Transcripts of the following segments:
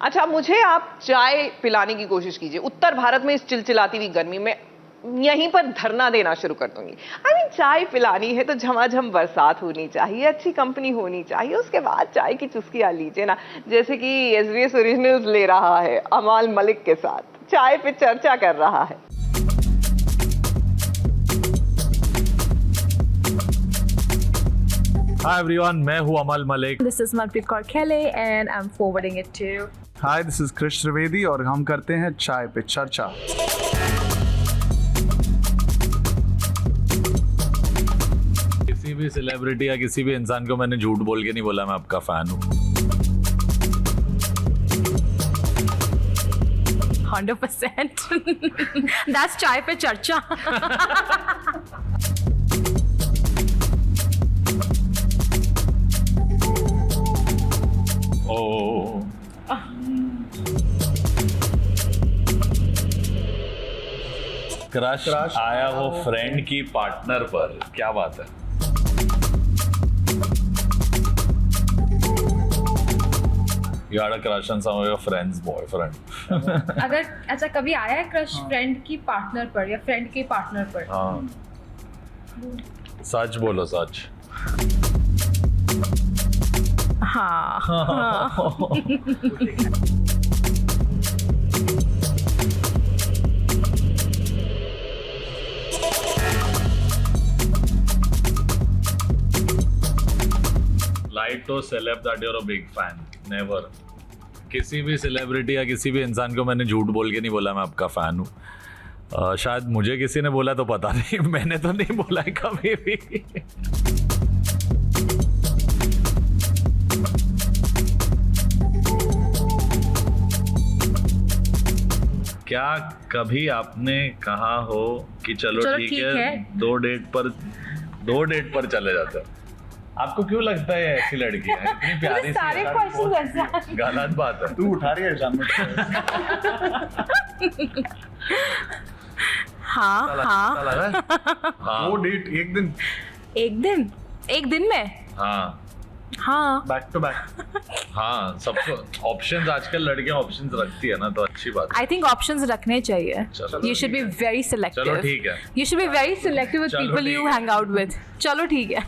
अच्छा, मुझे आप चाय पिलाने की कोशिश कीजिए। उत्तर भारत में इस चिलचिलाती हुई गर्मी में यहीं पर धरना देना शुरू कर दूंगी। चाय पिलानी है तो झमाझम बरसात होनी चाहिए, अच्छी कंपनी होनी चाहिए, उसके बाद चाय की चुस्कियां लीजिए ना, जैसे कि SBS ओरिजिनल्स ले रहा है अमाल मलिक के साथ, चाय पे चर्चा कर रहा है। Hi everyone, मैं हूँ अमल Malik. This is Manpreet Kaur Khele and I'm forwarding it to. Hi, this is Krish Trivedi और हम करते हैं चाय पे चर्चा। किसी भी सेलिब्रिटी या किसी भी इंसान को मैंने झूठ बोल के नहीं बोला मैं आपका फैन हूँ। 100%. That's चाय पे चर्चा. ओह, क्रश आया वो फ्रेंड की पार्टनर पर, क्या बात है। You had a crush on some of your friend's boyfriend. अगर अच्छा कभी आया है क्रश फ्रेंड की पार्टनर पर या फ्रेंड के पार्टनर पर? हाँ, सच बोलो, सच। हाँ. Lie to celeb that you're a big fan. Never. किसी भी सेलिब्रिटी या किसी भी इंसान को मैंने झूठ बोल के नहीं बोला मैं आपका फैन हूँ। शायद मुझे किसी ने बोला तो पता नहीं, मैंने तो नहीं बोला है कभी भी। क्या कभी आपने कहा हो कि चलो ठीक है दो डेट पर चले जाते हो? आपको क्यों लगता है ऐसी लड़की है इतनी प्यारी सारे क्वेश्चन गलत बात है। तू उठा रही है जानवर। हाँ. वो डेट एक दिन में. हाँ हाँ. Back to back. हाँ, सबको ऑप्शंस, आजकल लड़कियां ऑप्शंस रखती है ना, तो अच्छी बात है। I think options रखने चाहिए. You should be very selective. चलो ठीक है। You should be very selective with चलो people ठीक you है। hang out with. चलो ठीक है.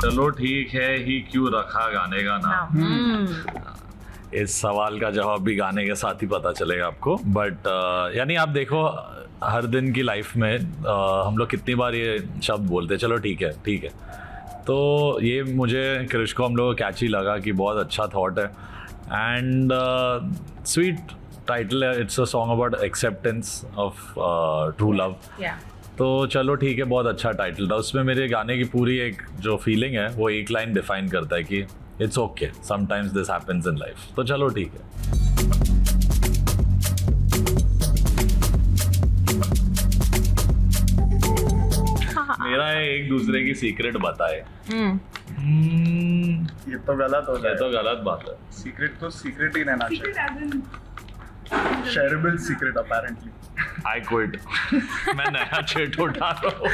चलो ठीक है ही क्यों रखा गाने का नाम? इस सवाल का जवाब भी गाने के साथ ही पता चलेगा आपको। बट यानी आप देखो हर दिन की लाइफ में हम लोग कितनी बार ये शब्द बोलते हैं, चलो ठीक है ठीक है। तो ये मुझे क्रिश को हम लोग को कैची लगा कि बहुत अच्छा थॉट है एंड स्वीट टाइटल है। It's a song about acceptance of true love. तो चलो ठीक है, बहुत अच्छा टाइटल था। उसमें मेरे गाने की पूरी एक जो फीलिंग है वो एक लाइन डिफाइन करता है कि it's okay, sometimes this happens in life. तो चलो ठीक है। मेरा है एक दूसरे की सीक्रेट बताए। ये तो गलत हो ये जाए। तो गलत बात है। सीक्रेट तो सीक्रेट ही रहना चाहिए। Shareable secret apparently. I quit. मैं नया चेट उठा रहा हूँ।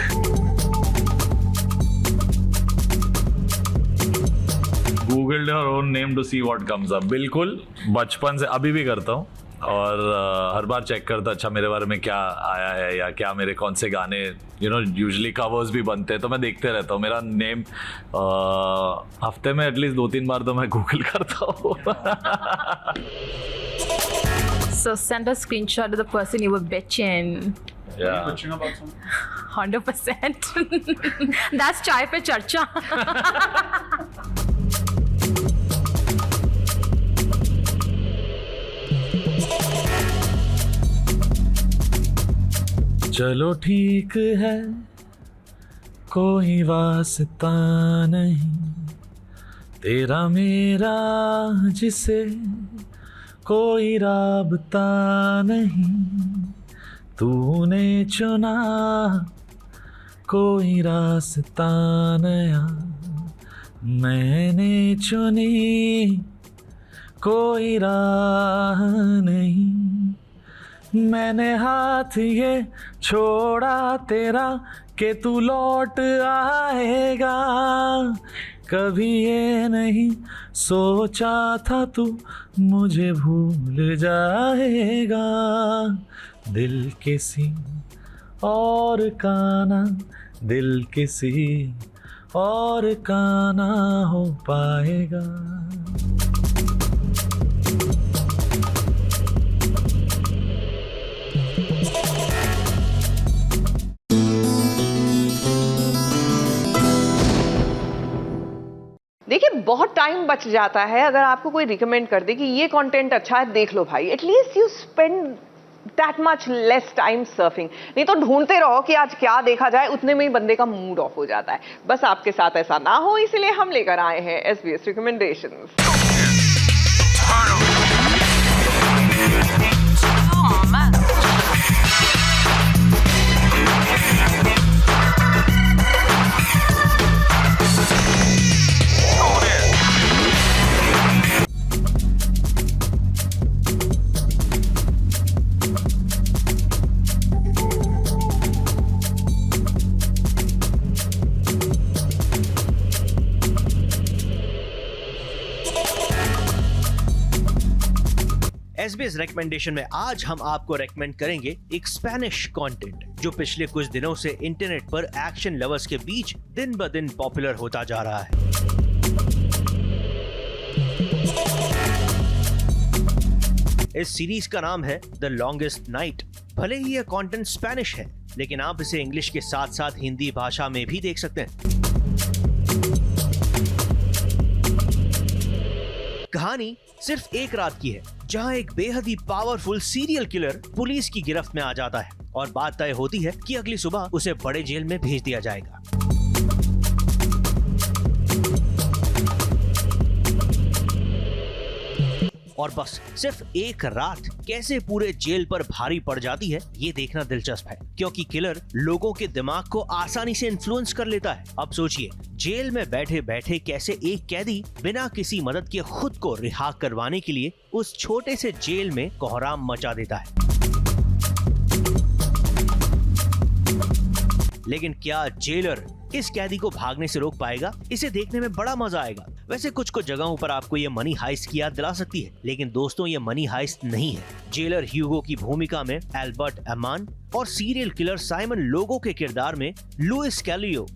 Google your own name to see what comes up. बिल्कुल, बचपन से अभी भी करता हूँ और हर बार चेक करता अच्छा मेरे बारे में क्या आया है या क्या मेरे कौन से गाने यूजुअली कवर्स भी बनते हैं, तो मैं देखते रहता हूँ। मेरा नेम हफ्ते में एटलीस्ट 2-3 बार तो मैं गूगल करता हूँ। So send a screenshot to the person you were bitching. Yeah. Bitching about something. 100%. That's चाय पे चर्चा. चलो ठीक है कोई वास्ता नहीं, तेरा मेरा जिसे कोई राबता नहीं, तूने चुना कोई रास्ता नया, मैंने चुनी कोई राह नहीं, मैंने हाथ ये छोड़ा तेरा कि तू लौट आएगा, कभी ये नहीं सोचा था तू मुझे भूल जाएगा, दिल किसी और का ना, दिल किसी और का ना हो पाएगा। देखिए बहुत टाइम बच जाता है अगर आपको कोई रिकमेंड कर दे कि ये कंटेंट अच्छा है, देख लो भाई, at least you spend that much less time surfing. नहीं तो ढूंढते रहो कि आज क्या देखा जाए, उतने में ही बंदे का मूड ऑफ हो जाता है। बस आपके साथ ऐसा ना हो इसलिए हम लेकर आए हैं SBS रिकमेंडेशंस। SBS रिकमेंडेशन में आज हम आपको रेकमेंड करेंगे एक स्पेनिश कंटेंट जो पिछले कुछ दिनों से इंटरनेट पर एक्शन लवर्स के बीच दिन ब दिन पॉपुलर होता जा रहा है। इस सीरीज का नाम है द लॉन्गेस्ट नाइट। भले ही यह कंटेंट स्पेनिश है, लेकिन आप इसे इंग्लिश के साथ साथ हिंदी भाषा में भी देख सकते हैं। कहानी सिर्फ एक रात की है, जहां एक बेहद ही पावरफुल सीरियल किलर पुलिस की गिरफ्त में आ जाता है और बात तय होती है कि अगली सुबह उसे बड़े जेल में भेज दिया जाएगा। और बस सिर्फ एक रात कैसे पूरे जेल पर भारी पड़ जाती है, ये देखना दिलचस्प है, क्योंकि किलर लोगों के दिमाग को आसानी से इन्फ्लुएंस कर लेता है। अब सोचिए, जेल में बैठे बैठे कैसे एक कैदी बिना किसी मदद के खुद को रिहा करवाने के लिए उस छोटे से जेल में कोहराम मचा देता है। लेकिन क्या जेलर इस कैदी को भागने से रोक पाएगा? इसे देखने में बड़ा मजा आएगा। वैसे कुछ कुछ जगहों पर आपको ये मनी हाइस्ट की याद दिला सकती है, लेकिन दोस्तों ये मनी हाइस्ट नहीं है। जेलर ह्यूगो की भूमिका में एल्बर्ट अमान और सीरियल किलर साइमन लोगो के किरदार में लुइस कैलियो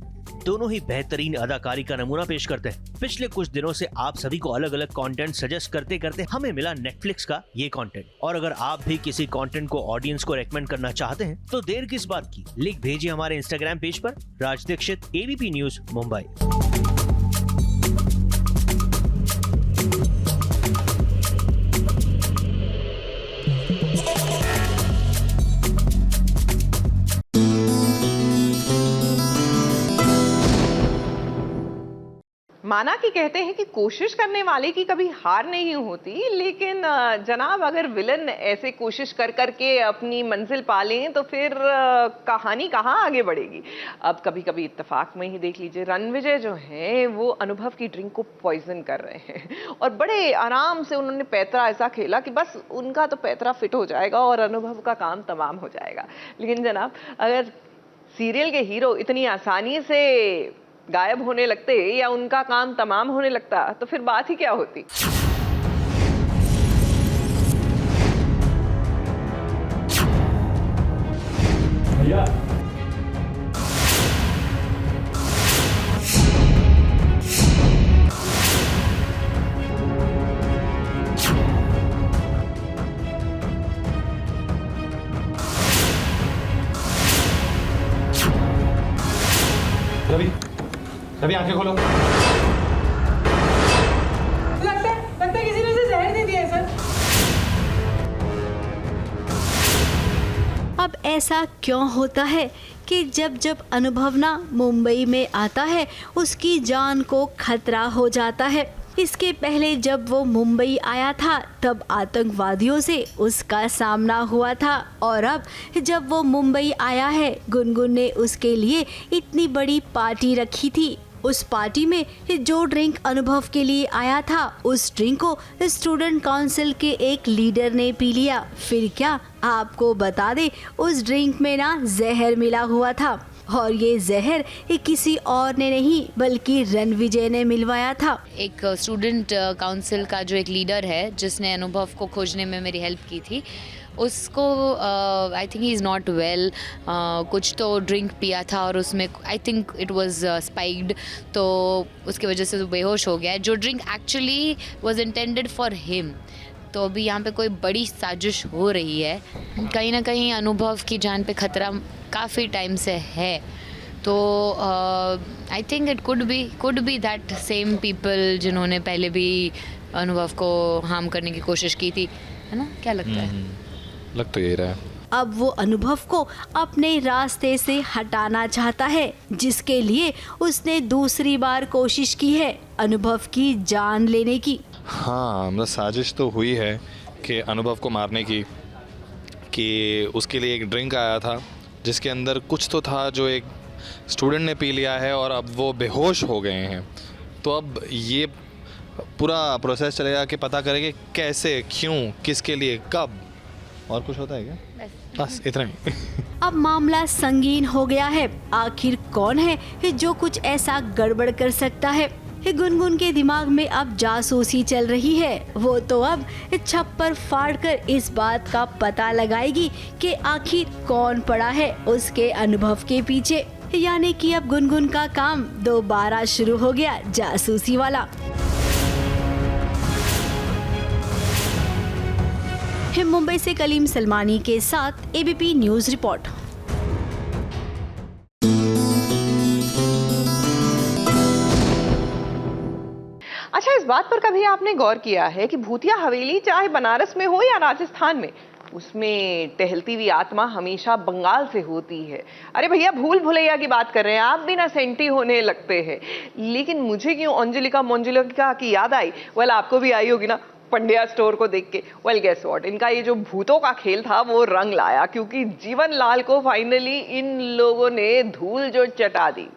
दोनों ही बेहतरीन अदाकारी का नमूना पेश करते हैं। पिछले कुछ दिनों से आप सभी को अलग अलग कंटेंट सजेस्ट करते करते हमें मिला नेटफ्लिक्स का ये कंटेंट, और अगर आप भी किसी कंटेंट को ऑडियंस को रेकमेंड करना चाहते हैं तो देर किस बात की, लिंक भेजिए हमारे इंस्टाग्राम पेज पर राज दीक्षित ABP न्यूज मुंबई। माना कि कहते हैं कि कोशिश करने वाले की कभी हार नहीं होती, लेकिन जनाब अगर विलन ऐसे कोशिश कर करके अपनी मंजिल पा लें तो फिर कहानी कहाँ आगे बढ़ेगी। अब कभी कभी इत्तेफाक में ही देख लीजिए, रणविजय जो हैं वो अनुभव की ड्रिंक को पॉइजन कर रहे हैं और बड़े आराम से उन्होंने पैतरा ऐसा खेला कि बस उनका तो पैतरा फिट हो जाएगा और अनुभव का काम तमाम हो जाएगा। लेकिन जनाब अगर सीरियल के हीरो इतनी आसानी से गायब होने लगते या उनका काम तमाम होने लगता तो फिर बात ही क्या होती। भैया रवि, रवि आंखें खोलो। लगता है किसी ने उसे जहर दे दिया है सर। अब ऐसा क्यों होता है कि जब जब अनुभव ना मुंबई में आता है उसकी जान को खतरा हो जाता है। इसके पहले जब वो मुंबई आया था तब आतंकवादियों से उसका सामना हुआ था, और अब जब वो मुंबई आया है गुनगुन ने उसके लिए इतनी बड़ी पार्टी रखी थी। उस पार्टी में जो ड्रिंक अनुभव के लिए आया था उस ड्रिंक को स्टूडेंट काउंसिल के एक लीडर ने पी लिया। फिर क्या, आपको बता दे उस ड्रिंक में ना जहर मिला हुआ था। और ये जहर किसी और ने नहीं बल्कि रणविजय ने मिलवाया था। एक स्टूडेंट काउंसिल का जो एक लीडर है जिसने अनुभव को खोजने में मेरी हेल्प की थी, उसको I think he is not well, कुछ तो ड्रिंक पिया था और उसमें I think it was spiked, तो उसकी वजह से वो बेहोश हो गया है, जो drink actually was intended for him. तो अभी यहाँ पे कोई बड़ी साजिश हो रही है, कहीं ना कहीं अनुभव की जान पे खतरा काफ़ी टाइम से है। तो I think it could be that same people जिन्होंने पहले भी अनुभव को हार्म करने की कोशिश की थी, है ना? क्या लगता है? लग तो यही रहा है। अब वो अनुभव को अपने रास्ते से हटाना चाहता है, जिसके लिए उसने दूसरी बार कोशिश की है अनुभव की जान लेने की। हाँ, मतलब साजिश तो हुई है कि अनुभव को मारने की, कि उसके लिए एक ड्रिंक आया था जिसके अंदर कुछ तो था जो एक स्टूडेंट ने पी लिया है और अब वो बेहोश हो गए हैं। तो अब ये पूरा प्रोसेस चलेगा कि पता करेंगे कैसे, क्यों, किसके लिए, कब, और कुछ होता है क्या? बस इतना ही। अब मामला संगीन हो गया है। आखिर कौन है जो कुछ ऐसा गड़बड़ कर सकता है? गुनगुन के दिमाग में अब जासूसी चल रही है। वो तो अब छप्पर फाड़कर इस बात का पता लगाएगी कि आखिर कौन पड़ा है उसके अनुभव के पीछे। यानी कि अब गुनगुन का काम दोबारा शुरू हो गया, जासूसी वाला। मुंबई से कलीम सलमानी के साथ एबीपी न्यूज रिपोर्ट। अच्छा, इस बात पर कभी आपने गौर किया है कि भूतिया हवेली चाहे बनारस में हो या राजस्थान में, उसमें टहलती हुई आत्मा हमेशा बंगाल से होती है? अरे भैया, भूल भुलैया की बात कर रहे हैं आप, भी ना सेंटी होने लगते हैं। लेकिन मुझे क्यों अंजलिका मोंजुलिका की याद आई? वेल, आपको भी आई होगी ना पंड्या स्टोर को देख के। वेल, गेस व्हाट, इनका ये जो भूतों का खेल था वो रंग लाया, क्योंकि जीवन लाल को फाइनली इन लोगों ने धूल जो चटा दी।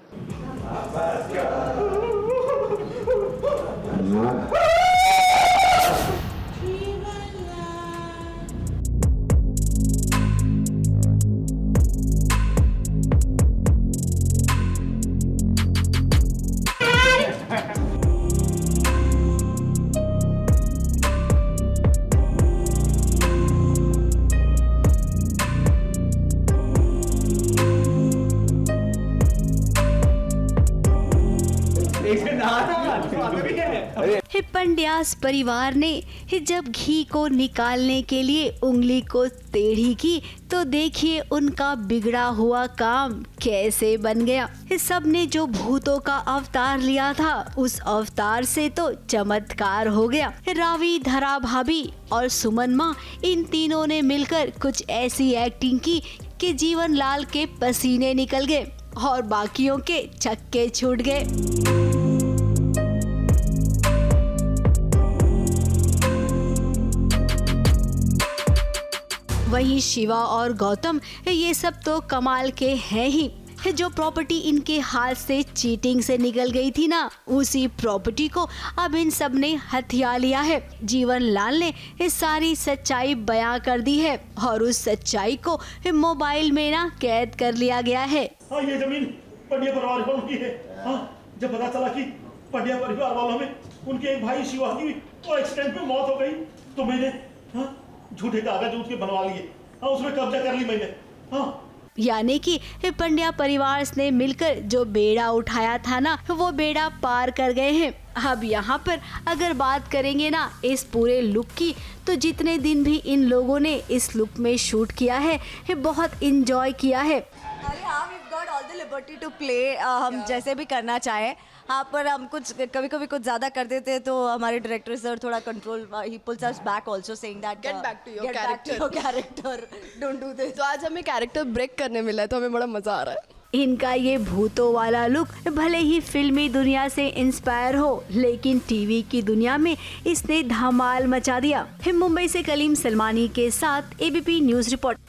पंड्यास परिवार ने जब घी को निकालने के लिए उंगली को टेढ़ी की तो देखिए उनका बिगड़ा हुआ काम कैसे बन गया। सब ने जो भूतों का अवतार लिया था उस अवतार से तो चमत्कार हो गया। रावी, धरा भाभी और सुमन माँ, इन तीनों ने मिलकर कुछ ऐसी एक्टिंग की कि जीवन लाल के पसीने निकल गए और बाकियों के छक्के छूट गए। वहीं शिवा और गौतम, ये सब तो कमाल के हैं ही। जो प्रॉपर्टी इनके हाथ से चीटिंग से निकल गई थी ना, उसी प्रॉपर्टी को अब इन सब ने हथिया लिया है। जीवन लाल ने इस सारी सच्चाई बयां कर दी है और उस सच्चाई को मोबाइल में ना कैद कर लिया गया है। हाँ, ये जमीन पंड्या परिवार वालों की है। हाँ, जब पता चला कि पंड्या परिवार वालों में उनके एक भाई शिवा की तो एक्सीडेंट में मौत हो गई, तो मैंने झूठे कागज उसके बनवा लिए। हाँ, उसमें कब्जा कर ली मैंने। हाँ, यानी कि पंड्या परिवार ने मिलकर जो बेड़ा उठाया था ना, वो बेड़ा पार कर गए हैं। अब यहाँ पर अगर बात करेंगे ना इस पूरे लुक की, तो जितने दिन भी इन लोगों ने इस लुक में शूट किया है, बहुत इंजॉय किया है। अरे हाँ, we've got all the liberty to play, हम जैसे भी करना चाहें। हाँ, पर हम कुछ कभी कभी कुछ ज़्यादा कर देते हैं तो हमारे डायरेक्टर सर थोड़ा control, he pulls us back also saying that get back to your character, don't do this। तो आज हमें कैरेक्टर ब्रेक करने मिला है, तो हमें बड़ा मज़ा आ रहा है। इनका ये भूतों वाला लुक भले ही फिल्मी दुनिया से इंस्पायर हो, लेकिन टीवी की दुनिया में इसने धमाल मचा दिया। मुंबई से कलीम सलमानी के साथ एबीपी न्यूज रिपोर्ट।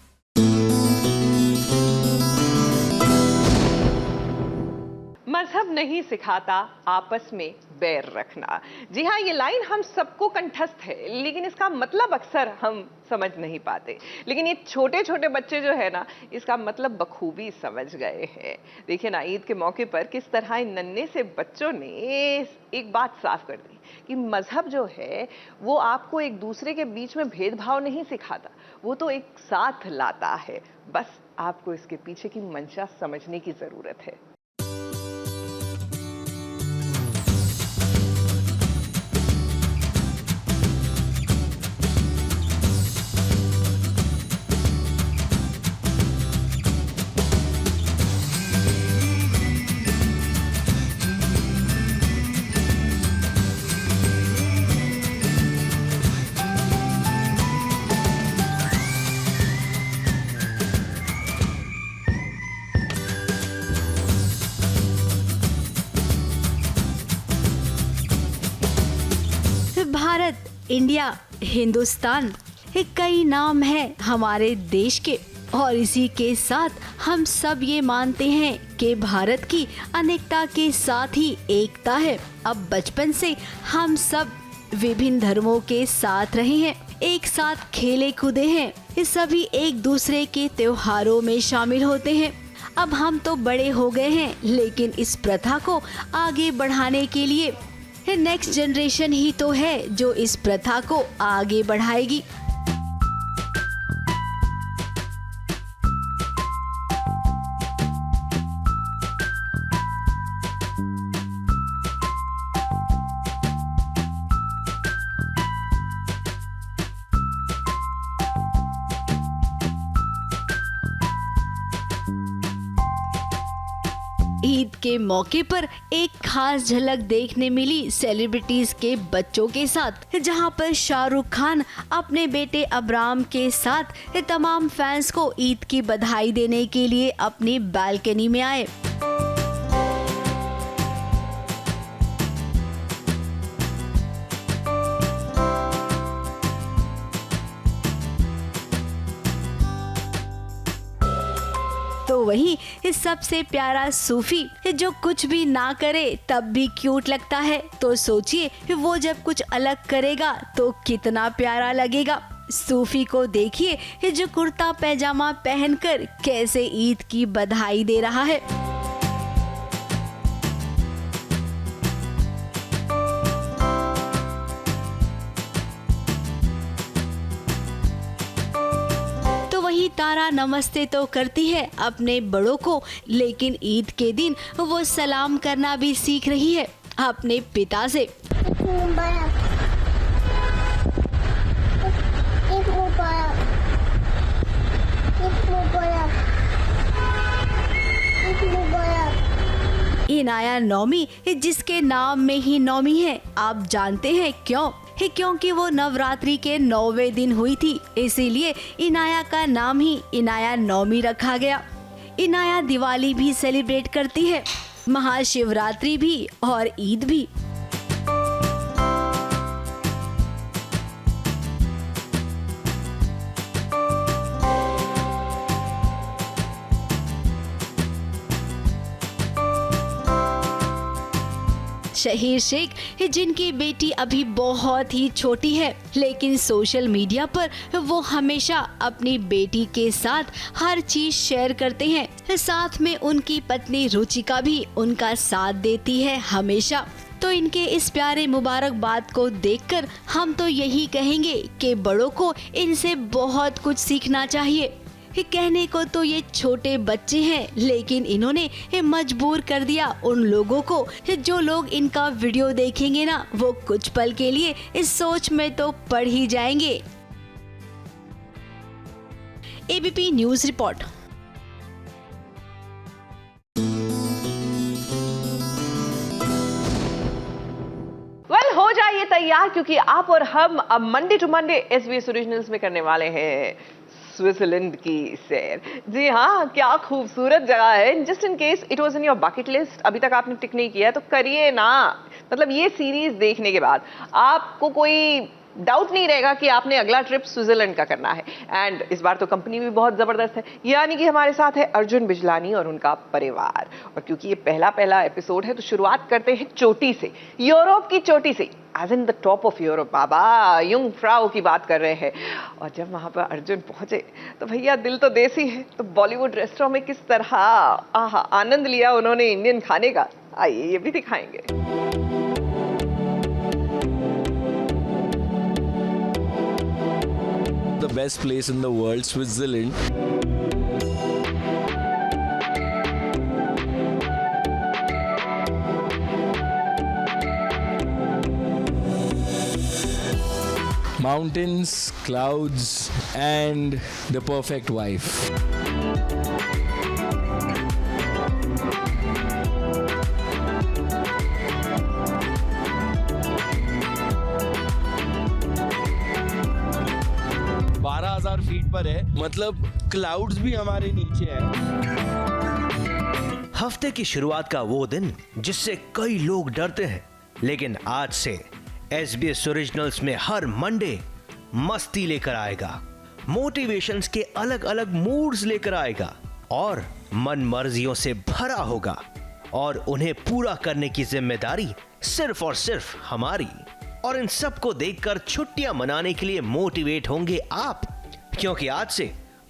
मजहब नहीं सिखाता आपस में बैर रखना। जी हाँ, ये लाइन हम सबको कंठस्थ है, लेकिन इसका मतलब अक्सर हम समझ नहीं पाते। लेकिन ये छोटे छोटे बच्चे जो है ना, इसका मतलब बखूबी समझ गए हैं। देखिए ना, ईद के मौके पर किस तरह इन नन्हे से बच्चों ने एक बात साफ कर दी कि मजहब जो है वो आपको एक दूसरे के बीच में भेदभाव नहीं सिखाता, वो तो एक साथ लाता है। बस आपको इसके पीछे की मंशा समझने की जरूरत है। भारत, इंडिया, हिंदुस्तान, ये कई नाम हैं हमारे देश के, और इसी के साथ हम सब ये मानते हैं कि भारत की अनेकता के साथ ही एकता है। अब बचपन से हम सब विभिन्न धर्मों के साथ रहे हैं, एक साथ खेले कूदे हैं, ये सभी एक दूसरे के त्योहारों में शामिल होते हैं। अब हम तो बड़े हो गए हैं, लेकिन इस प्रथा को आगे बढ़ाने के लिए नेक्स्ट जनरेशन ही तो है जो इस प्रथा को आगे बढ़ाएगी। ईद के मौके पर एक खास झलक देखने मिली सेलिब्रिटीज के बच्चों के साथ, जहां पर शाहरुख खान अपने बेटे अब्राम के साथ तमाम फैंस को ईद की बधाई देने के लिए अपनी बालकनी में आए। तो वहीं इस सबसे प्यारा सूफी जो कुछ भी ना करे तब भी क्यूट लगता है, तो सोचिए वो जब कुछ अलग करेगा तो कितना प्यारा लगेगा। सूफी को देखिए जो कुर्ता पैजामा पहनकर कैसे ईद की बधाई दे रहा है। तारा नमस्ते तो करती है अपने बड़ों को, लेकिन ईद के दिन वो सलाम करना भी सीख रही है अपने पिता से। इनाया नौमी, जिसके नाम में ही नौमी है, आप जानते हैं क्यों? क्योंकि वो नवरात्रि के 9वें दिन हुई थी, इसीलिए इनाया का नाम ही इनाया नौमी रखा गया। इनाया दिवाली भी सेलिब्रेट करती है, महाशिवरात्रि भी और ईद भी। शहीर शेख, जिनकी बेटी अभी बहुत ही छोटी है, लेकिन सोशल मीडिया पर वो हमेशा अपनी बेटी के साथ हर चीज शेयर करते हैं। साथ में उनकी पत्नी रुचिका भी उनका साथ देती है हमेशा। तो इनके इस प्यारे मुबारक बात को देखकर हम तो यही कहेंगे कि बड़ों को इनसे बहुत कुछ सीखना चाहिए। कहने को तो ये छोटे बच्चे हैं, लेकिन इन्होंने मजबूर कर दिया उन लोगों को, जो लोग इनका वीडियो देखेंगे ना, वो कुछ पल के लिए इस सोच में तो पड़ ही जाएंगे। ABP news report. हो जाइए तैयार, क्योंकि आप और हम अब Monday to Monday SBS originals में करने वाले हैं स्विट्जरलैंड की सैर। जी हाँ, क्या खूबसूरत जगह है। Just in case it was in your bucket list, अभी तक आपने टिक नहीं किया तो करिए ना। मतलब ये सीरीज देखने के बाद आपको कोई डाउट नहीं रहेगा कि आपने अगला ट्रिप स्विट्जरलैंड का करना है। एंड इस बार तो कंपनी भी बहुत ज़बरदस्त है, यानी कि हमारे साथ है अर्जुन बिजलानी और उनका परिवार। और क्योंकि ये पहला एपिसोड है तो शुरुआत करते हैं चोटी से, यूरोप की चोटी से, as in the top of Europe. बाबा युंगफ्राउ की बात कर रहे हैं। और जब वहाँ पर अर्जुन पहुँचे तो भैया दिल तो देसी है, तो बॉलीवुड रेस्टोरेंट में किस तरह आनंद लिया उन्होंने इंडियन खाने का, आइए ये भी दिखाएंगे। The best place in the world, Switzerland. Mountains, clouds, and the perfect wife. Feet पर है, मतलब क्लाउड्स भी हमारे नीचे है। हफ्ते की शुरुआत का वो दिन जिससे कई लोग डरते हैं, लेकिन आज से SBS ओरिजिनल्स में हर मंडे मस्ती लेकर आएगा, मोटिवेशंस के अलग अलग मूड्स लेकर आएगा और मन मर्जियों से भरा होगा, और उन्हें पूरा करने की जिम्मेदारी सिर्फ और सिर्फ हमारी। और इन सबको देखकर छुट्टियां मनाने के लिए मोटिवेट होंगे आप, क्योंकि आज से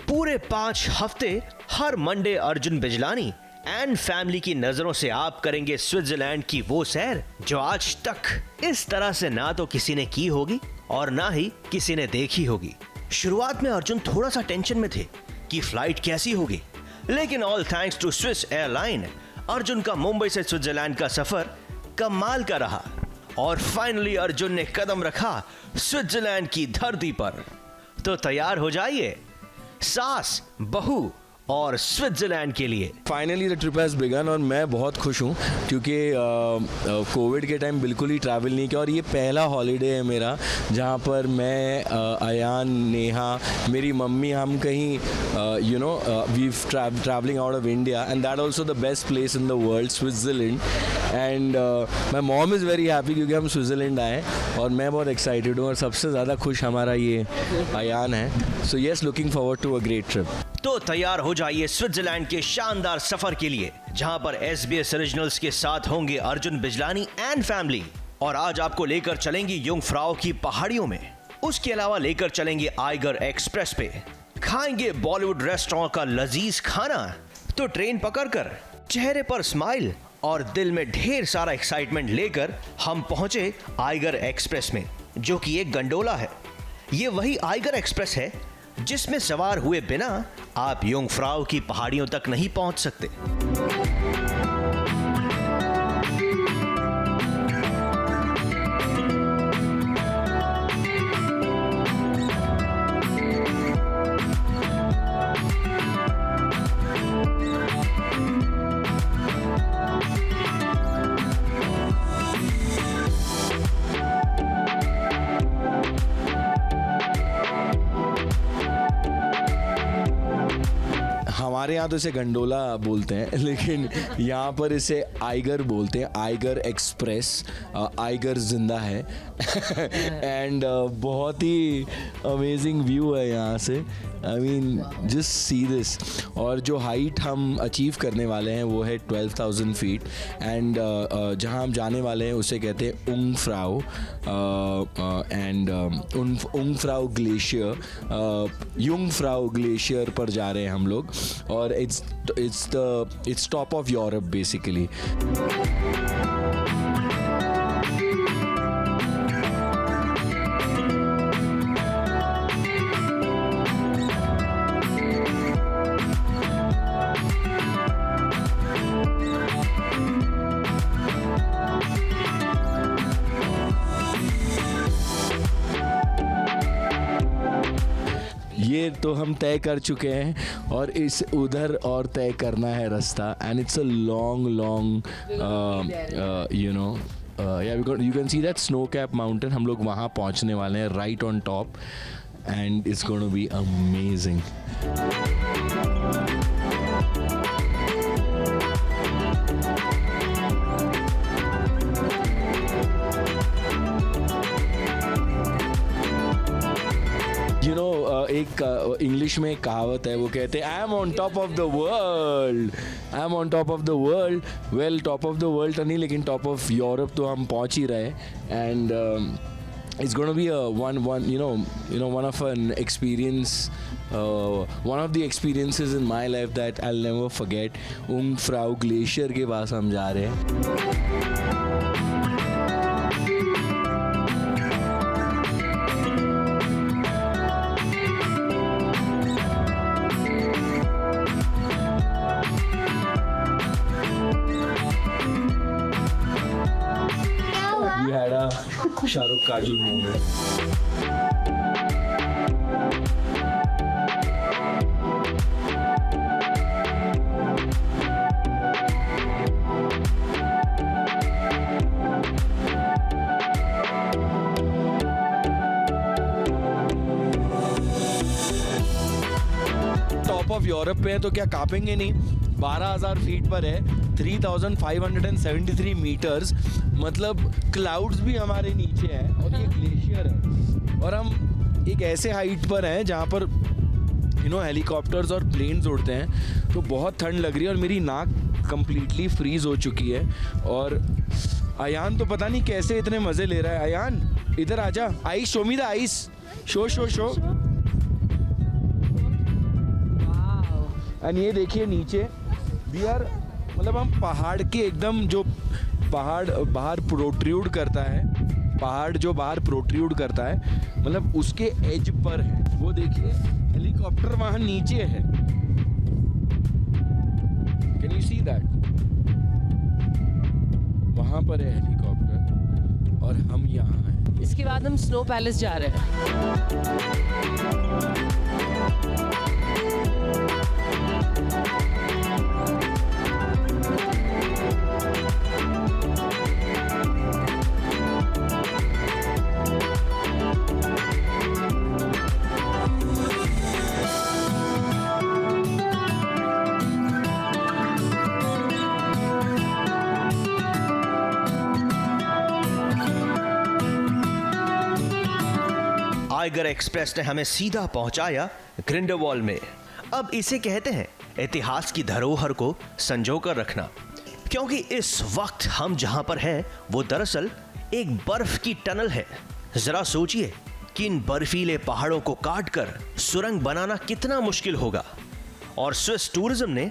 पूरे 5 हफ्ते हर Monday Arjun Bijlani and family की नजरों से आप करेंगे स्विट्जरलैंड की वो सैर जो आज तक इस तरह से ना तो किसी ने की होगी और ना ही किसी ने देखी होगी। शुरुआत में अर्जुन थोड़ा सा टेंशन में थे कि फ्लाइट कैसी होगी, लेकिन all thanks to Swiss airline Arjun का मुंबई से स्विट्जरलैंड का सफर कमाल का रहा और फाइनली अर्जुन ने कदम रखा स्विट्जरलैंड की धरती पर। तो तैयार हो जाइए सास, बहू और स्विट्जरलैंड के लिए। Finally the trip has begun और मैं बहुत खुश हूँ क्योंकि कोविड के टाइम बिल्कुल ही ट्रैवल नहीं किया और ये पहला हॉलीडे है मेरा जहाँ पर मैं, अयान, नेहा, मेरी मम्मी, हम कहीं we travelling out of India and that also the best place in the world, Switzerland. And my mom is very happy क्योंकि हम स्विट्जरलैंड आए और मैं बहुत एक्साइटेड हूँ और सबसे ज़्यादा खुश हमारा ये अयान है। So yes, looking forward to a great trip. तो तैयार हो जाइए स्विट्जरलैंड के शानदार सफर के लिए, जहां पर SBS ओरिजिनल्स के साथ होंगे अर्जुन बिजलानी एंड फैमिली। और आज आपको लेकर चलेंगे युंगफ्राउ की पहाड़ियों में, उसके अलावा लेकर चलेंगे आइगर एक्सप्रेस पे, खाएंगे बॉलीवुड रेस्टोरेंट का लजीज खाना। तो ट्रेन पकड़कर चेहरे पर स्माइल और दिल में ढेर सारा एक्साइटमेंट लेकर हम पहुंचे आइगर एक्सप्रेस में, जो कि एक गंडोला है। ये वही आइगर एक्सप्रेस है जिसमें सवार हुए बिना आप युंगफ्राउ की पहाड़ियों तक नहीं पहुंच सकते। हमारे यहाँ तो इसे गंडोला बोलते हैं, लेकिन यहाँ पर इसे आइगर बोलते हैं, आइगर एक्सप्रेस। आइगर जिंदा है एंड बहुत ही अमेजिंग व्यू है यहाँ से। I mean just see this. और जो हाइट हम अचीव करने वाले हैं वो है 12,000 फीट एंड जहाँ हम जाने वाले हैं उसे कहते हैं उंगफ्राउ एंड उंगफ्राउ ग्लेशियर, युंगफ्राउ ग्लेशियर पर जा रहे हैं हम लोग और its top of Europe basically. ये तो हम तय कर चुके हैं और इस उधर और तय करना है रास्ता and it's a long you can see that snow cap mountain. हम लोग वहाँ पहुँचने वाले हैं right on top and it's going to be amazing. एक इंग्लिश में एक कहावत है, वो कहते हैं I am on top of the world, I am on top of the world. Well, top of the world तो नहीं, लेकिन टॉप ऑफ यूरोप तो हम पहुंच ही रहे। And it's going to be one of an experience, one of the experiences in my life that I'll never forget. Jungfrau Glacier के पास हम जा रहे हैं। We had a Shahrukh Kajol moment. Top of Europe पे है तो क्या कांपेंगे नहीं? 12,000 फीट पर है, 3,573 मीटर्स, मतलब क्लाउड्स भी हमारे नीचे हैं और ये ग्लेशियर है। और हम एक ऐसे हाइट पर हैं जहाँ पर हेलीकॉप्टर्स और प्लेन्स उड़ते हैं, तो बहुत ठंड लग रही है और मेरी नाक कंप्लीटली फ्रीज हो चुकी है। और अयान तो पता नहीं कैसे इतने मज़े ले रहा है। अयान इधर आजा, ice, show me the ice, show show show. And ये देखिए नीचे वी आर, मतलब हम पहाड़ के एकदम, जो पहाड़ बाहर प्रोट्रूड करता है, पहाड़ जो बाहर प्रोट्रूड करता है, मतलब उसके एज पर है। वो देखिए हेलीकॉप्टर वहाँ नीचे है, कैन यू सी दैट? वहाँ पर है हेलीकॉप्टर और हम यहाँ हैं। इसके बाद हम स्नो पैलेस जा रहे हैं। टाइगर एक्सप्रेस ने हमें सीधा पहुंचाया ग्रिंडलवाल्ड में। अब इसे कहते हैं इतिहास की धरोहर को संजोकर रखना, क्योंकि इस वक्त हम जहां पर हैं वो दरअसल एक बर्फ की टनल है। जरा सोचिए कि इन बर्फीले पहाड़ों को काटकर सुरंग बनाना कितना मुश्किल होगा। और स्विस टूरिज्म ने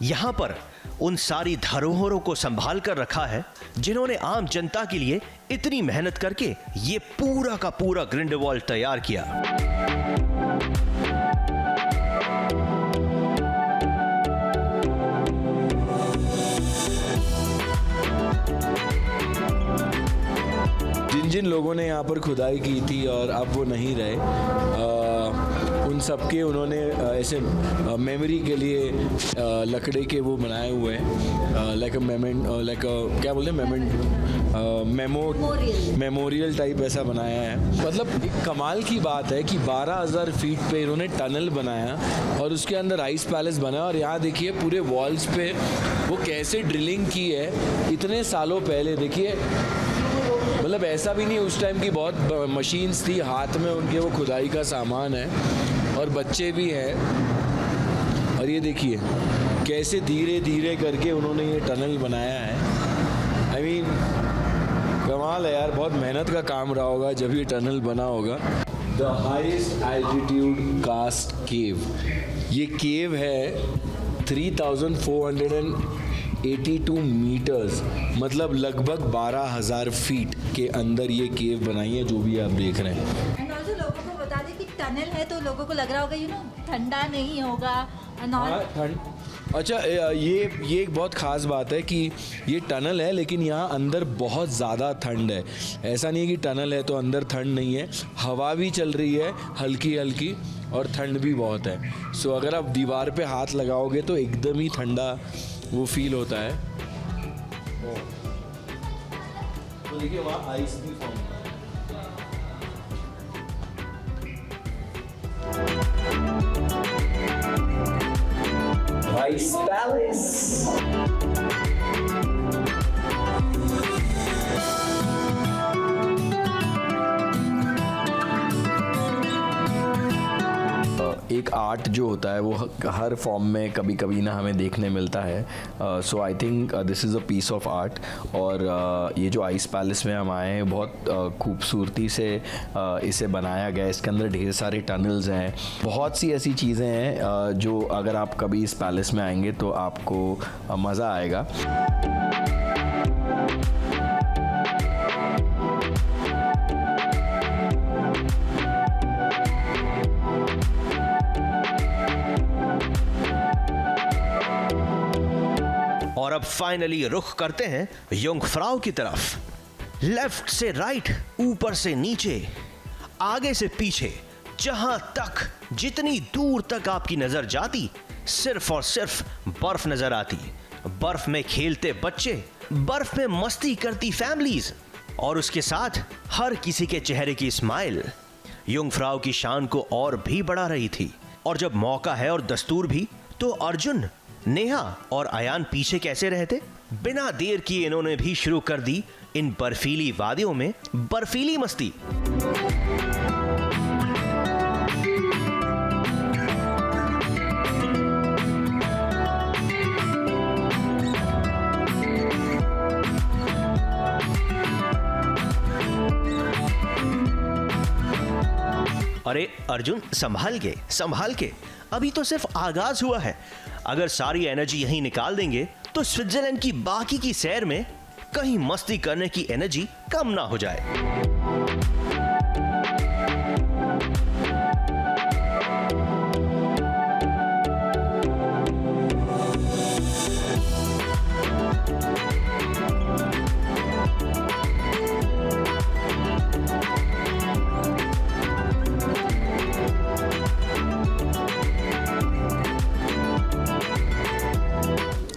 यहां पर उन सारी धरोहरों को संभाल कर रखा है जिन्होंने आम जनता के लिए इतनी मेहनत करके ये पूरा का पूरा ग्रिंडलवाल्ड तैयार किया। जिन लोगों ने यहाँ पर खुदाई की थी और अब वो नहीं रहे, उन सबके उन्होंने ऐसे मेमोरी के लिए लकड़े के वो बनाए हुए हैं, लाइक क्या बोलते हैं, मेमोरियल टाइप ऐसा बनाया है। मतलब एक कमाल की बात है कि 12,000 फीट पे इन्होंने टनल बनाया और उसके अंदर आइस पैलेस बनाया। और यहाँ देखिए पूरे वॉल्स पे वो कैसे ड्रिलिंग की है इतने सालों पहले। देखिए मतलब ऐसा भी नहीं उस टाइम की बहुत मशीन्स थी, हाथ में उनके वो खुदाई का सामान है और बच्चे भी हैं। और ये देखिए कैसे धीरे धीरे करके उन्होंने ये टनल बनाया है। आई मीन कमाल है यार, बहुत मेहनत का काम रहा होगा जब ये टनल बना होगा। द हाईएस्ट एल्टीट्यूड कास्ट केव, ये केव है 3,482 मीटर्स, मतलब लगभग 12,000 फीट के अंदर ये केव बनाई है जो भी आप देख रहे हैं। एंड ऑल्सो लोगों को बता दें कि टनल है तो लोगों को लग रहा होगा ठंडा नहीं होगा। ठंड, अच्छा ये एक बहुत ख़ास बात है कि ये टनल है लेकिन यहाँ अंदर बहुत ज़्यादा ठंड है। ऐसा नहीं है कि टनल है तो अंदर ठंड नहीं है, हवा भी चल रही है हल्की हल्की और ठंड भी बहुत है। सो अगर आप दीवार पे हाथ लगाओगे तो एकदम ही ठंडा वो फील होता है। तो देखिए वहाँ आइस भी फॉर्म होता है। Ice palace. एक आर्ट जो होता है वो हर फॉर्म में कभी कभी ना हमें देखने मिलता है. So I think this is a piece of art. और ये जो आइस पैलेस में हम आए हैं बहुत खूबसूरती से इसे बनाया गया है. इसके अंदर ढेर सारे टनल्स हैं, बहुत सी ऐसी चीज़ें हैं जो अगर आप कभी इस पैलेस में आएंगे तो आपको मज़ा आएगा. और अब फाइनली रुख करते हैं युंगफ्राउ की तरफ. लेफ्ट से राइट, ऊपर से नीचे, आगे से पीछे, जहां तक जितनी दूर तक आपकी नजर जाती सिर्फ और सिर्फ बर्फ नजर आती. बर्फ में खेलते बच्चे, बर्फ में मस्ती करती फैमिलीज और उसके साथ हर किसी के चेहरे की स्माइल युंगफ्राउ की शान को और भी बढ़ा रही थी. और जब मौका है और दस्तूर भी, तो अर्जुन, नेहा और अयान पीछे कैसे रहते. बिना देर किए इन्होंने भी शुरू कर दी इन बर्फीली वादियों में बर्फीली मस्ती. अरे अर्जुन, संभाल के, अभी तो सिर्फ आगाज हुआ है. अगर सारी एनर्जी यहीं निकाल देंगे तो स्विट्जरलैंड की बाकी की सैर में कहीं मस्ती करने की एनर्जी कम ना हो जाए.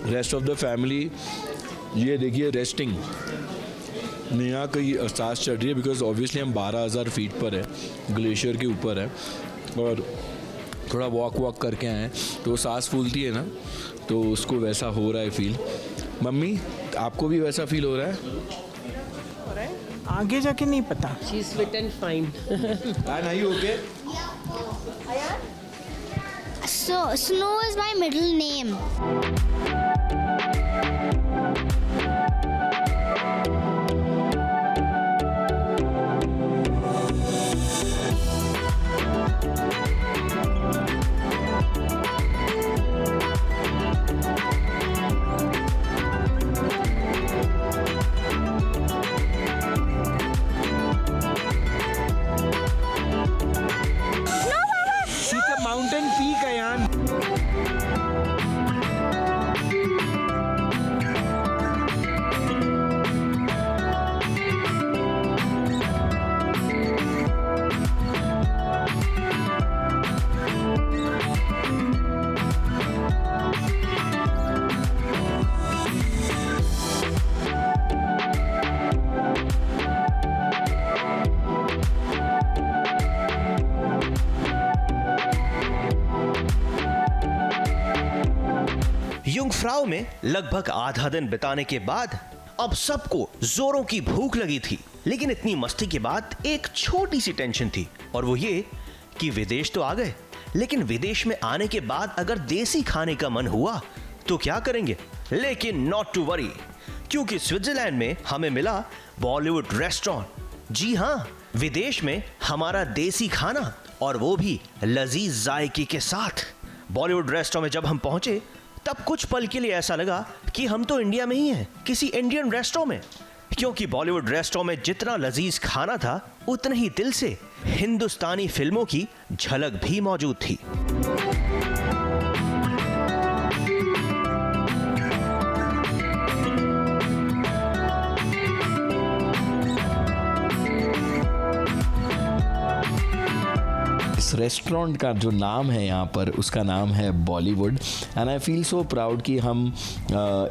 रेस्ट ऑफ द फैमिली ये देखिए रेस्टिंग. नेहा की सांस चढ़ रही है बिकॉज ऑब्वियसली हम 12,000 फीट पर है, ग्लेशियर के ऊपर है और थोड़ा वॉक करके आए हैं तो सांस फूलती है ना, तो उसको वैसा हो रहा है फील. मम्मी, आपको भी वैसा फील हो रहा है? आगे जाके नहीं पता. She is fit and fine. Are you okay? So, Snow is my middle name. She's a mountain peak, Ayan. Jungfrau में लगभग आधा दिन बिताने के बाद अब सबको जोरों की भूख लगी थी. लेकिन इतनी मस्ती के बाद एक छोटी सी टेंशन थी, और वो ये कि विदेश तो आ गए, लेकिन विदेश में आने के बाद अगर देसी खाने का मन हुआ तो क्या करेंगे. लेकिन नॉट टू वरी, क्योंकि स्विट्जरलैंड में हमें मिला बॉलीवुड रेस्टोरेंट. जी हाँ, विदेश में हमारा देसी खाना, और वो भी लजीज जायके के साथ. बॉलीवुड रेस्टोरेंट में जब हम पहुंचे तब कुछ पल के लिए ऐसा लगा कि हम तो इंडिया में ही हैं, किसी इंडियन रेस्टोरेंट में. क्योंकि बॉलीवुड रेस्टोरेंट में जितना लजीज खाना था उतने ही दिल से हिंदुस्तानी फिल्मों की झलक भी मौजूद थी. इस रेस्टोरेंट का जो नाम है यहाँ पर, उसका नाम है Bollywood. And I feel so proud कि हम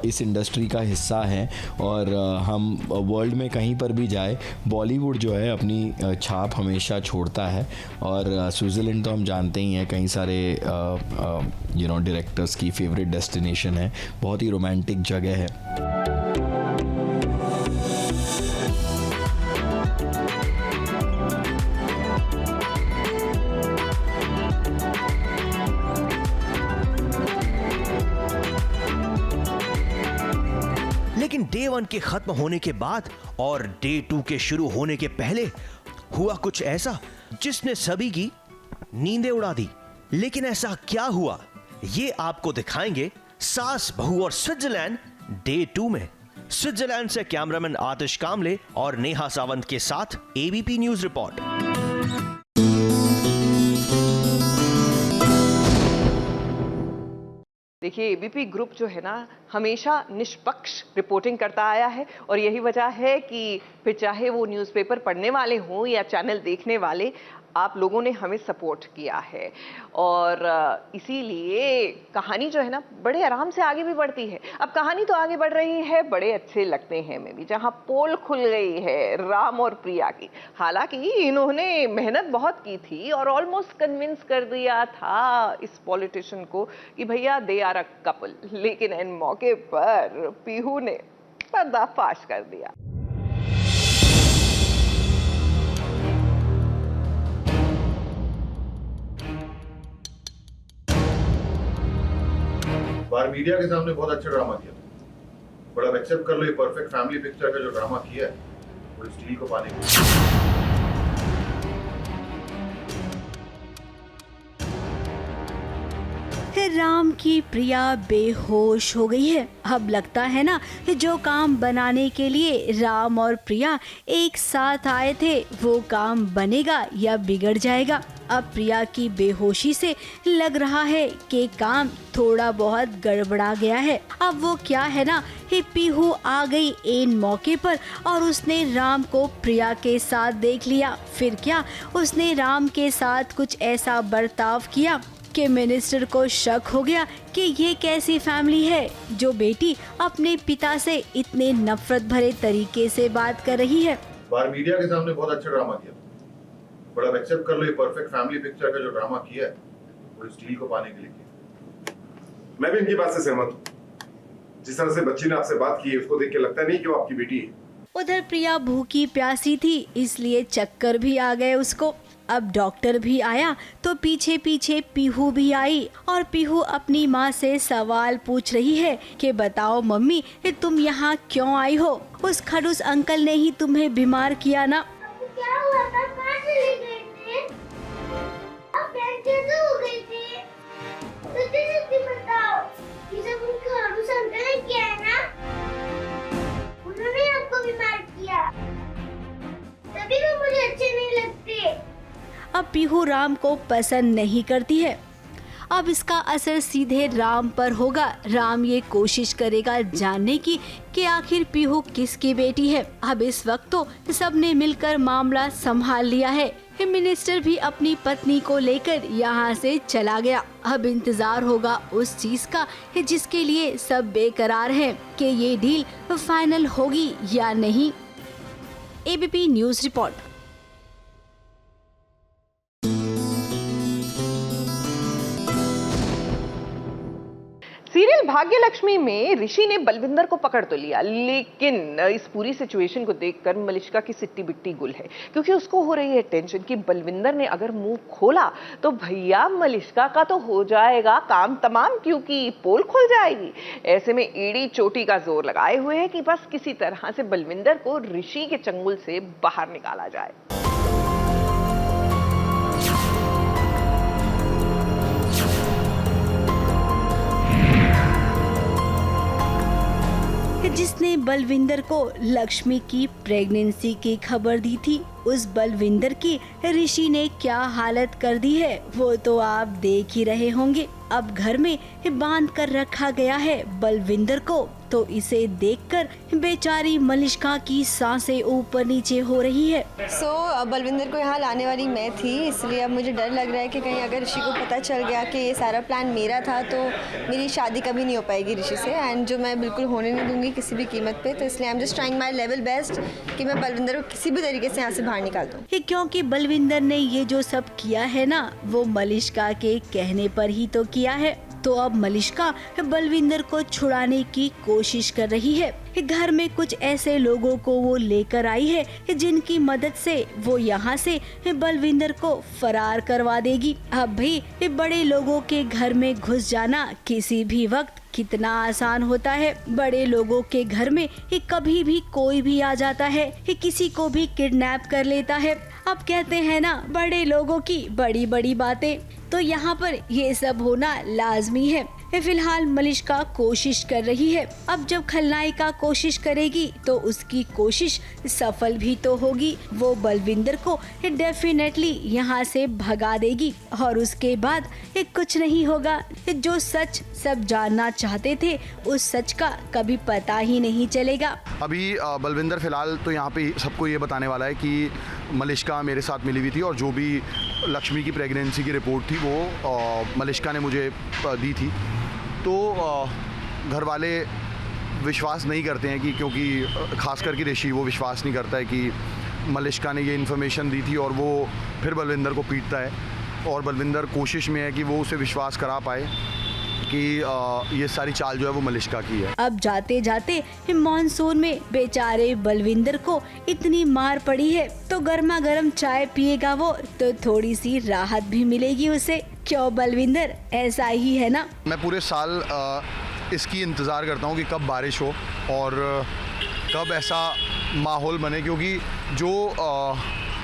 इस इंडस्ट्री का हिस्सा हैं, और हम वर्ल्ड में कहीं पर भी जाए बॉलीवुड जो है अपनी छाप हमेशा छोड़ता है. और स्विट्ज़रलैंड तो हम जानते ही हैं, कई सारे डायरेक्टर्स की फेवरेट डेस्टिनेशन है, बहुत ही रोमांटिक जगह है. डे 1 के खत्म होने के बाद और डे 2 के शुरू होने के पहले हुआ कुछ ऐसा जिसने सभी की नींदें उड़ा दी। लेकिन ऐसा क्या हुआ, ये आपको दिखाएंगे सास बहू और स्विट्जरलैंड डे 2 में। स्विट्जरलैंड से कैमरामैन आतिश कामले और नेहा सावंत के साथ एबीपी न्यूज रिपोर्ट। देखिए, एबीपी ग्रुप जो है ना हमेशा निष्पक्ष रिपोर्टिंग करता आया है और यही वजह है कि फिर चाहे वो न्यूज़पेपर पढ़ने वाले हों या चैनल देखने वाले, आप लोगों ने हमें सपोर्ट किया है और इसीलिए कहानी जो है ना बड़े आराम से आगे भी बढ़ती है। अब कहानी तो आगे बढ़ रही है बड़े अच्छे लगते हैं में भी, जहां पोल खुल गई है राम और प्रिया की। हालांकि इन्होंने मेहनत बहुत की थी और ऑलमोस्ट कन्विंस कर दिया था इस पॉलिटिशियन को कि भैया दे आर अ कपल, लेकिन इन मौके पर पीहू ने पर्दाफाश कर दिया। बार मीडिया के सामने बहुत अच्छा ड्रामा किया, बड़ा एक्सेप्ट कर लो, ये परफेक्ट फैमिली पिक्चर का जो ड्रामा किया है वो इस डील को पाने के लिए। राम की प्रिया बेहोश हो गई है। अब लगता है ना कि जो काम बनाने के लिए राम और प्रिया एक साथ आए थे वो काम बनेगा या बिगड़ जाएगा। अब प्रिया की बेहोशी से लग रहा है कि काम थोड़ा बहुत गड़बड़ा गया है। अब वो क्या है ना कि पीहू आ गई इन मौके पर और उसने राम को प्रिया के साथ देख लिया। फिर क्या, उसने राम के साथ कुछ ऐसा बर्ताव किया कि मिनिस्टर को शक हो गया कि ये कैसी फैमिली है जो बेटी अपने पिता से इतने नफरत भरे तरीके से बात कर रही है। बार मीडिया के सामने बहुत अच्छा ड्रामा किया, बड़ा एक्सेप्ट कर लो, ये परफेक्ट फैमिली पिक्चर का जो ड्रामा किया है वो इस डील को पाने के लिए किया। मैं भी इनकी बात से सहमत हूँ। जिस तरह से बच्ची ने आपसे बात की है उसको देख के लगता नहीं कि वो आपकी बेटी है। उधर प्रिया भूखी प्यासी थी इसलिए चक्कर भी आ गए उसको। अब डॉक्टर भी आया तो पीछे पीछे पीहू भी आई और पीहू अपनी माँ से सवाल पूछ रही है कि बताओ मम्मी, तुम यहाँ क्यों आई हो? उस खड़ूस अंकल ने ही तुम्हें बीमार किया ना। क्या हुआ था? कहाँ चले गए थे? अब कैसे हो गए थे? तो बताओ, ये सब उन खड़ूस अंकल ने किया है ना? उन्होंने आपको बीमार किया, तभी वो मुझे अच्छे नहीं लगते। अब पीहू राम को पसंद नहीं करती है। अब इसका असर सीधे राम पर होगा। राम ये कोशिश करेगा जानने की कि आखिर पीहू किसकी बेटी है। अब इस वक्त तो सबने मिलकर मामला संभाल लिया है। मिनिस्टर भी अपनी पत्नी को लेकर यहाँ से चला गया। अब इंतजार होगा उस चीज का जिसके लिए सब बेकरार हैं कि ये डील फाइनल होगी या नहीं। ABP news report. Serial Bhagyalakshmi में ऋषि ने बलविंदर को पकड़ तो लिया, लेकिन इस पूरी सिचुएशन को देखकर मलिष्का की सिट्टी बिट्टी गुल है, क्योंकि उसको हो रही है टेंशन कि बलविंदर ने अगर मुंह खोला तो भैया मलिष्का का तो हो जाएगा काम तमाम, क्योंकि पोल खुल जाएगी। ऐसे में एड़ी चोटी का जोर लगाए हुए है कि बस किसी तरह से बलविंदर को ऋषि के चंगुल से बाहर निकाला जाए। जिसने बलविंदर को लक्ष्मी की प्रेगनेंसी की खबर दी थी, उस बलविंदर की ऋषि ने क्या हालत कर दी है वो तो आप देख ही रहे होंगे। अब घर में बांध कर रखा गया है बलविंदर को, तो इसे देखकर बेचारी मलिष्का की सांसें ऊपर नीचे हो रही है। बलविंदर को यहाँ लाने वाली मैं थी, इसलिए अब मुझे डर लग रहा है कि कहीं अगर ऋषि को पता चल गया कि ये सारा प्लान मेरा था तो मेरी शादी कभी नहीं हो पाएगी ऋषि से, एंड जो मैं बिल्कुल होने नहीं दूंगी किसी भी कीमत पे। तो इसलिए I am just trying my level best कि मैं बलविंदर को किसी भी तरीके से यहाँ से बाहर निकाल दूँ। क्योंकि बलविंदर ने ये जो सब किया है ना, वो मलिष्का के कहने पर ही तो किया है। तो अब मलिष्का बलविंदर को छुड़ाने की कोशिश कर रही है। घर में कुछ ऐसे लोगों को वो लेकर आई है जिनकी मदद से वो यहाँ से बलविंदर को फरार करवा देगी। अब भी बड़े लोगों के घर में घुस जाना किसी भी वक्त कितना आसान होता है। बड़े लोगों के घर में ये कभी भी कोई भी आ जाता है, ये किसी को भी किडनैप कर लेता है। अब कहते हैं ना, बड़े लोगों की बड़ी बड़ी बातें, तो यहाँ पर ये सब होना लाजमी है। फिलहाल मलिष्का कोशिश कर रही है। अब जब खलनायिका कोशिश करेगी तो उसकी कोशिश सफल भी तो होगी। वो बलविंदर को डेफिनेटली यहाँ से भगा देगी और उसके बाद ये कुछ नहीं होगा। जो सच सब जानना चाहते थे, उस सच का कभी पता ही नहीं चलेगा। अभी बलविंदर फिलहाल तो यहाँ पे सबको ये बताने वाला है कि मलिष्का मेरे साथ मिली हुई थी और जो भी लक्ष्मी की प्रेगनेंसी की रिपोर्ट थी वो मलिष्का ने मुझे दी थी। तो घर वाले विश्वास नहीं करते हैं कि, क्योंकि खास करके ऋषि वो विश्वास नहीं करता है कि मलिष्का ने ये इन्फॉर्मेशन दी थी और वो फिर बलविंदर को पीटता है। और बलविंदर कोशिश में है कि वो उसे विश्वास करा पाए कि ये सारी चाल जो है वो मलिष्का की है। अब जाते जाते मॉनसून में बेचारे बलविंदर को इतनी मार पड़ी है, तो गर्मा गर्म चाय पिएगा वो तो थोड़ी सी राहत भी मिलेगी उसे। क्यों बलविंदर, ऐसा ही है ना? मैं पूरे साल इसकी इंतज़ार करता हूँ कि कब बारिश हो और कब ऐसा माहौल बने, क्योंकि जो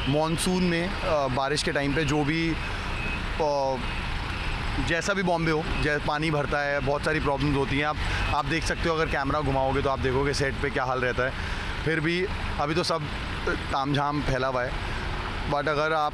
मॉनसून में बारिश के टाइम पे जो भी जैसा भी बॉम्बे हो, जैसे पानी भरता है, बहुत सारी प्रॉब्लम्स होती हैं। आप देख सकते हो, अगर कैमरा घुमाओगे तो आप देखोगे सेट पे क्या हाल रहता है। फिर भी अभी तो सब तामझाम फैला हुआ है, बट अगर आप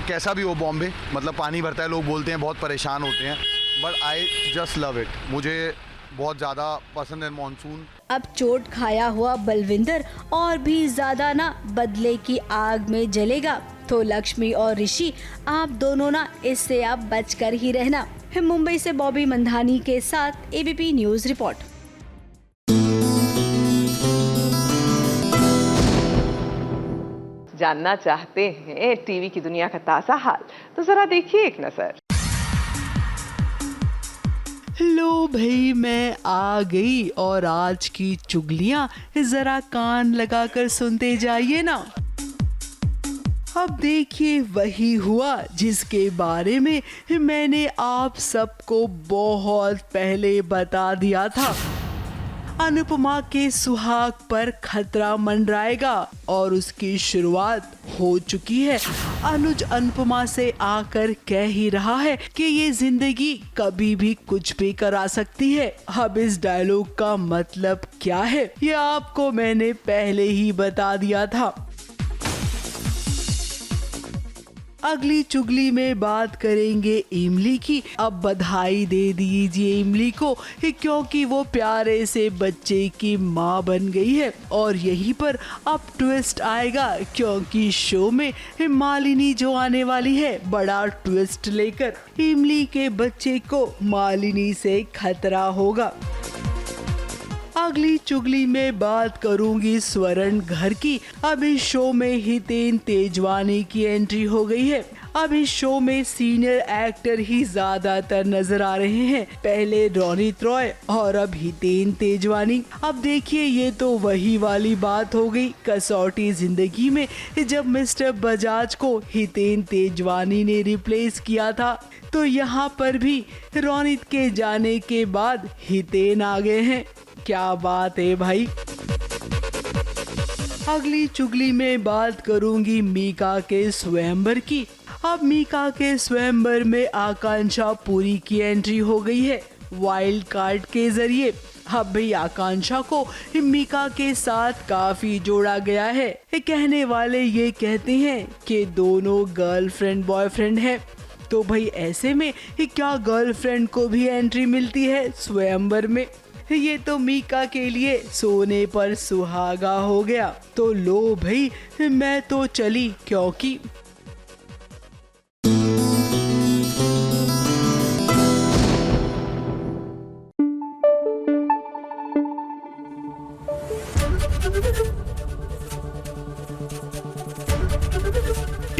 कैसा भी हो बॉम्बे, मतलब पानी भरता है, लोग बोलते हैं बहुत परेशान होते हैं, but I just love it. मुझे बहुत ज़्यादा पसंद है मॉनसून। अब चोट खाया हुआ बलविंदर और भी ज्यादा ना बदले की आग में जलेगा। तो लक्ष्मी और ऋषि, आप दोनों ना इससे आप बचकर ही रहना। मुंबई से बॉबी मंधानी के साथ एबीपी न्यूज रिपोर्ट। जानना चाहते हैं टीवी की दुनिया का ताजा हाल, तो जरा देखिए एक नजर। लो भाई, मैं आ गई और आज की चुगलियां जरा कान लगाकर सुनते जाइए ना। अब देखिए, वही हुआ जिसके बारे में मैंने आप सबको बहुत पहले बता दिया था। अनुपमा के सुहाग पर खतरा मंडराएगा और उसकी शुरुआत हो चुकी है। अनुज अनुपमा से आकर कह ही रहा है कि ये जिंदगी कभी भी कुछ भी करा सकती है। अब इस डायलॉग का मतलब क्या है, ये आपको मैंने पहले ही बता दिया था। अगली चुगली में बात करेंगे इमली की। अब बधाई दे दीजिए इमली को, क्योंकि वो प्यारे से बच्चे की माँ बन गई है। और यहीं पर अब ट्विस्ट आएगा, क्योंकि शो में मालिनी जो आने वाली है बड़ा ट्विस्ट लेकर। इमली के बच्चे को मालिनी से खतरा होगा। अगली चुगली में बात करूंगी स्वर्ण घर की। अब इस शो में हितेन तेजवानी की एंट्री हो गई है। अब इस शो में सीनियर एक्टर ही ज्यादातर नजर आ रहे हैं। पहले रोनित रॉय और अब हितेन तेजवानी। अब देखिए, ये तो वही वाली बात हो गई कसौटी जिंदगी में, जब मिस्टर बजाज को हितेन तेजवानी ने रिप्लेस किया था। तो यहाँ पर भी रोनित के जाने के बाद हितेन आ गए हैं। क्या बात है भाई। अगली चुगली में बात करूंगी मीका के स्वयंवर की। अब मीका के स्वयंवर में आकांक्षा पुरी की एंट्री हो गई है वाइल्ड कार्ड के जरिए। अब भाई आकांक्षा को मीका के साथ काफी जोड़ा गया है। कहने वाले ये कहते हैं कि दोनों गर्लफ्रेंड बॉयफ्रेंड है। तो भाई ऐसे में क्या गर्लफ्रेंड को भी एंट्री मिलती है स्वयंवर में? ये तो मीका के लिए सोने पर सुहागा हो गया। तो लो भाई, मैं तो चली, क्योंकि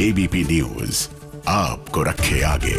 एबीपी न्यूज आपको रखे आगे।